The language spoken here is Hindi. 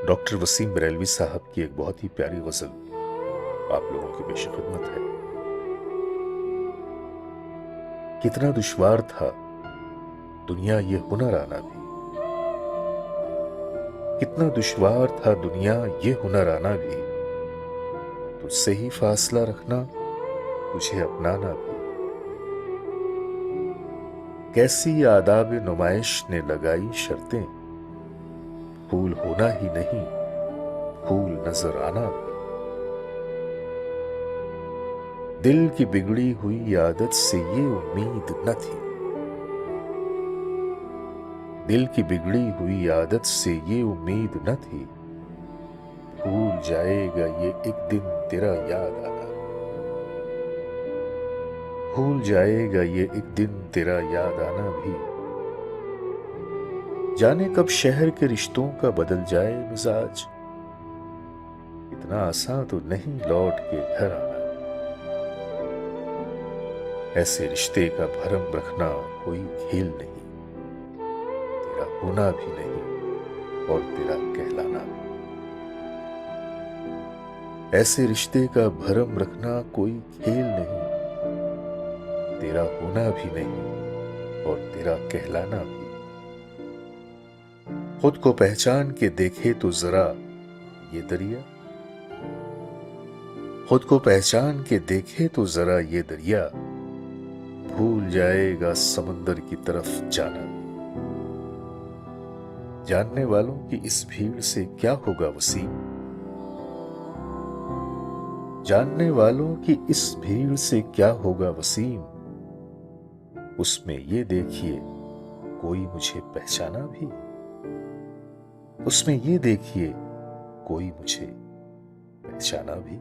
डॉक्टर वसीम बरेलवी साहब की एक बहुत ही प्यारी गजल आप लोगों की पेश खिदमत है। कितना दुश्वार था दुनिया ये हुनर आना भी, कितना दुश्वार था दुनिया ये हुनर आना भी, तुझसे ही फासला रखना तुझे अपनाना भी। कैसी आदाब नुमाइश ने लगाई शर्तें, फूल होना ही नहीं फूल नजर आना भी। दिल की बिगड़ी हुई आदत से ये उम्मीद न थी, दिल की बिगड़ी हुई आदत से ये उम्मीद न थी, भूल जाएगा ये एक दिन तेरा याद आना, भूल जाएगा ये एक दिन तेरा याद आना भी। जाने कब शहर के रिश्तों का बदल जाए मिजाज, इतना आसान तो नहीं लौट के घर आना। ऐसे रिश्ते का भरम रखना कोई खेल नहीं, तेरा होना भी नहीं और तेरा कहलाना भी। ऐसे रिश्ते का भरम रखना कोई खेल नहीं, तेरा होना भी नहीं और तेरा कहलाना भी। खुद को पहचान के देखे तो जरा ये दरिया, खुद को पहचान के देखे तो जरा ये दरिया, भूल जाएगा समंदर की तरफ जाना। जानने वालों की इस भीड़ से क्या होगा वसीम, जानने वालों की इस भीड़ से क्या होगा वसीम, उसमें ये देखिए कोई मुझे पहचाना भी, उसमें ये देखिए कोई मुझे पहचाना भी।